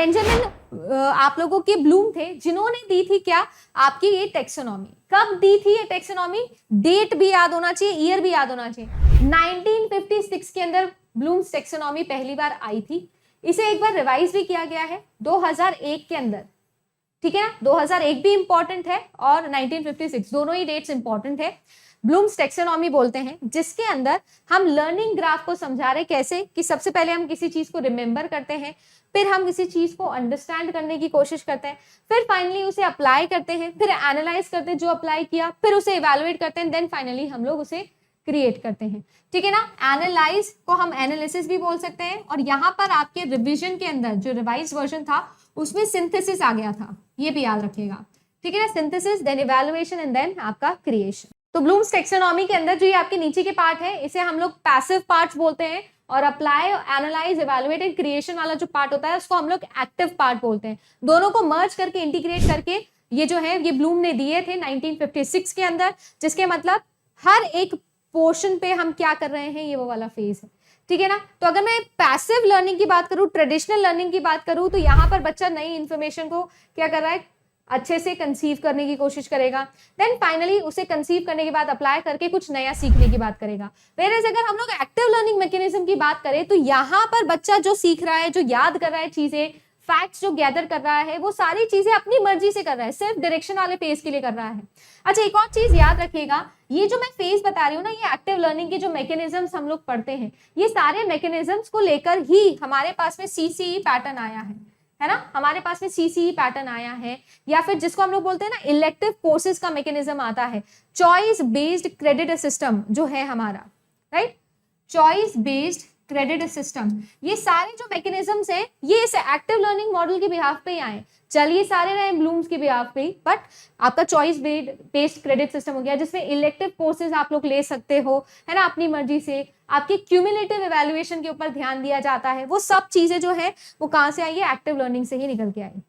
Benjamin आप लोगों के ब्लूम थे जिन्होंने दी थी क्या, आपकी ये टेक्सोनॉमी। कब दी थी ये टेक्सोनॉमी, डेट भी याद होना चाहिए, ईयर भी याद होना चाहिए। 1956 के अंदर ब्लूम्स टेक्सोनॉमी पहली बार आई थी। इसे एक बार रिवाइज भी किया गया है 2001 के अंदर, ठीक है ना। 2001 भी इंपॉर्टेंट है और 1956 दोनों ही डेट्स इंपॉर्टेंट है। ब्लूम्स टेक्सोनॉमी बोलते हैं, जिसके अंदर हम लर्निंग ग्राफ को समझा रहे कैसे कि सबसे पहले हम किसी चीज को रिमेंबर करते हैं, फिर हम किसी चीज को अंडरस्टैंड करने की कोशिश करते हैं, फिर फाइनली उसे अप्लाई करते हैं, फिर एनालाइज करते हैं जो अप्लाई किया, फिर उसे इवेलुएट करते हैं, देन फाइनली हम लोग उसे क्रिएट करते हैं, ठीक है ना। एनालाइज को हम एनालिसिस भी बोल सकते हैं। और यहाँ पर आपके रिविजन के अंदर जो रिवाइज वर्जन था उसमें सिंथेसिस आ गया था, ये भी याद रखिएगा, ठीक है ना। Synthesis, then evaluation and then आपका क्रिएशन। तो ब्लूम्स टेक्सोनॉमी के अंदर जो ये आपके नीचे के पार्ट है इसे हम लोग पैसिव पार्ट्स बोलते हैं, और apply, analyse, evaluate and creation वाला जो पार्ट होता है उसको हम लोग एक्टिव पार्ट बोलते हैं। दोनों को मर्ज करके, इंटीग्रेट करके ये जो है ये ब्लूम ने दिए थे 1956 के अंदर, जिसके मतलब हर एक पोर्शन पे हम क्या कर रहे हैं, ये वो वाला फेज है, ठीक है ना। तो अगर मैं पैसिव लर्निंग की बात करूं, ट्रेडिशनल लर्निंग की बात करूं, तो यहाँ पर बच्चा नई इंफॉर्मेशन को क्या कर रहा है, अच्छे से कंसीव करने की कोशिश करेगा, देन फाइनली उसे कंसीव करने के बाद अप्लाई करके कुछ नया सीखने की बात करेगा। वेयरएज अगर हम लोग एक्टिव लर्निंग मैकेनिज्म की बात करें तो यहाँ पर बच्चा जो सीख रहा है, जो याद कर रहा है चीजें, फैक्ट्स जो गैदर कर रहा है, वो सारी चीजें अपनी मर्जी से कर रहा है, सिर्फ डायरेक्शन वाले पेज के लिए कर रहा है। अच्छा, एक और चीज याद रखिएगा, ये जो मैं फेज बता रही हूँ ना, ये एक्टिव लर्निंग के जो मैकेनिज्म्स हम लोग पढ़ते हैं, ये सारे मैकेनिज्म्स को लेकर ही हमारे पास में सीसीई पैटर्न आया है ना। हमारे पास में सीसीई पैटर्न आया है, या फिर जिसको हम लोग बोलते हैं ना इलेक्टिव कोर्सेज का मैकेनिज्म आता है, चॉइस बेस्ड क्रेडिट सिस्टम जो है हमारा, right, choice based credit system. ये सारे जो मैकेनिज्म्स हैं ये इस एक्टिव लर्निंग मॉडल के बिहाफ पे ही आए। चलिए सारे रहे ब्लूम्स के बिहाफ पे, बट आपका चॉइस बेस्ड क्रेडिट सिस्टम हो गया, जिसमें इलेक्टिव कोर्सेज आप लोग ले सकते हो, है ना, अपनी मर्जी से। आपके क्यूमुलेटिव इवैल्यूएशन के ऊपर ध्यान दिया जाता है। वो सब चीजें जो है वो कहाँ से आई है, एक्टिव लर्निंग से ही निकल के आई।